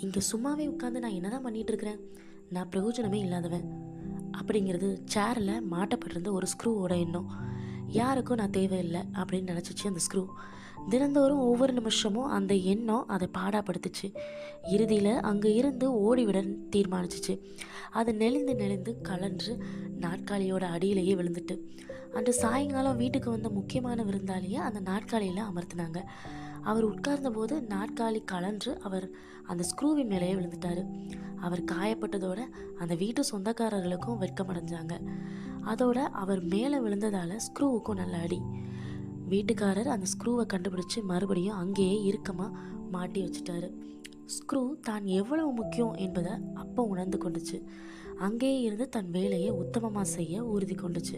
இங்கே சும்மாவே உட்காந்து நான் என்ன தான் பண்ணிகிட்ருக்கிறேன், நான் பிரயோஜனமே இல்லாதவன் அப்படிங்கிறது சேரில் மாட்டப்பட்டிருந்த ஒரு ஸ்க்ரூவோட எண்ணம். யாருக்கும் நான் தேவையில்லை அப்படின்னு நினச்சிச்சு அந்த ஸ்க்ரூ. தினந்தோறும் ஒவ்வொரு நிமிஷமும் அந்த எண்ணம் அதை பாடாப்படுத்துச்சு. இறுதியில் அங்கே இருந்து ஓடிவிட தீர்மானிச்சிச்சு. அது நெளிந்து நெளிந்து கலன்று நாட்காலியோட அடியிலேயே விழுந்துட்டு. அன்று சாயங்காலம் வீட்டுக்கு வந்த முக்கியமான விருந்தாளியை அந்த நாட்காலியில் அமர்த்தினாங்க. அவர் உட்கார்ந்தபோது நாட்காலி கலன்று அவர் அந்த ஸ்க்ரூவின் மேலேயே விழுந்துட்டார். அவர் காயப்பட்டதோட அந்த வீட்டு சொந்தக்காரர்களுக்கும் வெட்கமடைஞ்சாங்க. அதோட அவர் மேலே விழுந்ததால் ஸ்க்ரூவுக்கும் நல்ல அடி. வீட்டுக்காரர் அந்த ஸ்க்ரூவை கண்டுபிடிச்சி மறுபடியும் அங்கேயே இறுக்கமாக மாட்டி வச்சுட்டாரு. ஸ்க்ரூ தான் எவ்வளவு முக்கியம் என்பதை அப்போ உணர்ந்து கொண்டுச்சு. அங்கேயே இருந்து தன் வேலையை உத்தமமாக செய்ய உறுதி கொண்டுச்சு.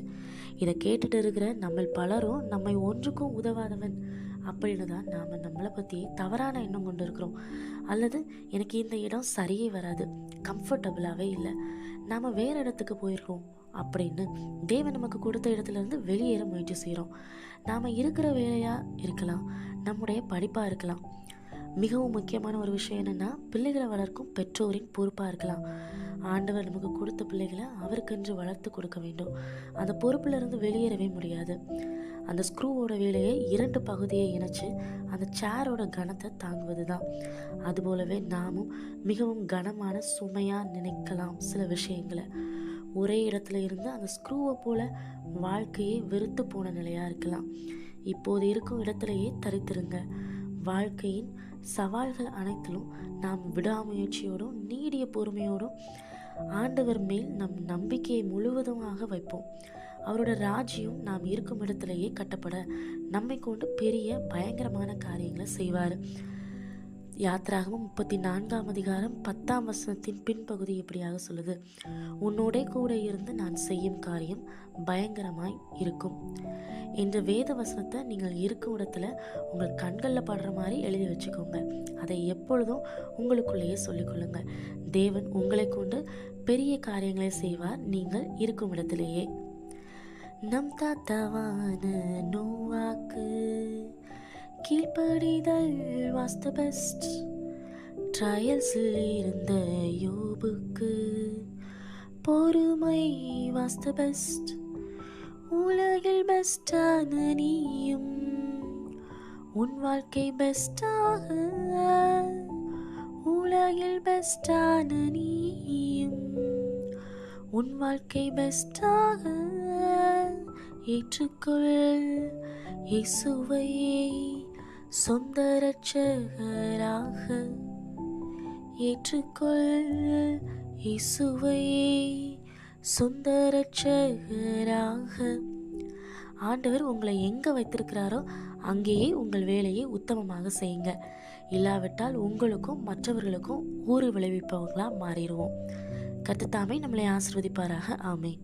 இதை கேட்டுட்டு இருக்கிற நம்ம பலரும் நம்மை ஒன்றுக்கும் உதவாதவன் அப்படின்னு தான் நாம் நம்மளை பற்றி தவறான எண்ணம் கொண்டு இருக்கிறோம். அல்லது எனக்கு இந்த இடம் சரியே வராது, கம்ஃபர்டபுளாகவே இல்லை, நாம் வேறு இடத்துக்கு போயிருக்கோம் அப்படின்னு தேவன் நமக்கு கொடுத்த இடத்துலேருந்து வெளியேற முயற்சி செய்கிறோம். நாம் இருக்கிற வேலையாக இருக்கலாம், நம்முடைய படிப்பாக இருக்கலாம். மிகவும் முக்கியமான ஒரு விஷயம் என்னென்னா, பிள்ளைகளை வளர்க்கும் பெற்றோரின் பொறுப்பாக இருக்கலாம். ஆண்டவர் நமக்கு கொடுத்த பிள்ளைகளை அவருக்கென்று வளர்த்து கொடுக்க வேண்டும். அந்த பொறுப்பிலிருந்து வெளியேறவே முடியாது. அந்த ஸ்க்ரூவோட வேலையை 2 பகுதியை இணைச்சு அந்த சேரோட கனத்தை தாங்குவது தான். அதுபோலவே நாமும் மிகவும் கனமான சுமையாக நினைக்கலாம் சில விஷயங்களை. ஒரே இடத்துல இருந்து அந்த ஸ்க்ரூவை போல வாழ்க்கையே வெறுத்து போன நிலையாக இருக்கலாம். இப்போது இருக்கும் இடத்துலையே தரித்திருங்க. வாழ்க்கையின் சவால்கள் அனைத்திலும் நாம் விடாமுயற்சியோடும் நீடிய பொறுமையோடும் ஆண்டவர் மேல் நம் நம்பிக்கையை முழுவதுமாக வைப்போம். அவரோட ராஜ்யம் நாம் இருக்கும் இடத்திலேயே கட்டப்பட நம்மை கொண்டு பெரிய பயங்கரமான காரியங்களை செய்வார். யாத்திராகமம் 34ஆம் அதிகாரம் 10ஆம் வசனத்தின் பின்பகுதி இப்படியாக சொல்லுது: உன்னோட கூட இருந்து நான் செய்யும் காரியம் பயங்கரமாய் இருக்கும் என்ற வேத வசனத்தை நீங்கள் இருக்கும் இடத்துல உங்கள் கண்களில் படுற மாதிரி எழுதி வச்சுக்கோங்க. அதை எப்பொழுதும் உங்களுக்குள்ளேயே சொல்லிக்கொள்ளுங்க. தேவன் உங்களை கொண்டு பெரிய காரியங்களை செய்வார் நீங்கள் இருக்கும் இடத்திலேயே. நம் தாத்தாவான நோவாக்கு கீழ்ப்படிதல் was the best. ட்ரையல்ஸில் இருந்த யோபுக்கு பொறுமை was the best. உலகில் பெஸ்டான நீயும் உன் வாழ்க்கை பெஸ்டாக, உலகில் பெஸ்டான நீயும் உன் வாழ்க்கை பெஸ்டாக ஏற்றுக்கொள். இயேசுவை சொந்த இரட்சகராக ஏற்றுக்கொள். இயேசுவை சொந்த இரட்சகராக. ஆண்டவர் உங்களை எங்கே வைத்திருக்கிறாரோ அங்கேயே உங்கள் வேலையை உத்தமமாக செய்யுங்க. இல்லாவிட்டால் உங்களுக்கும் மற்றவர்களுக்கும் ஊறு விளைவிப்பவர்களாக மாறிடுவோம். கர்த்தர் தாமே நம்மளை ஆசீர்வதிப்பாராக. ஆமென்.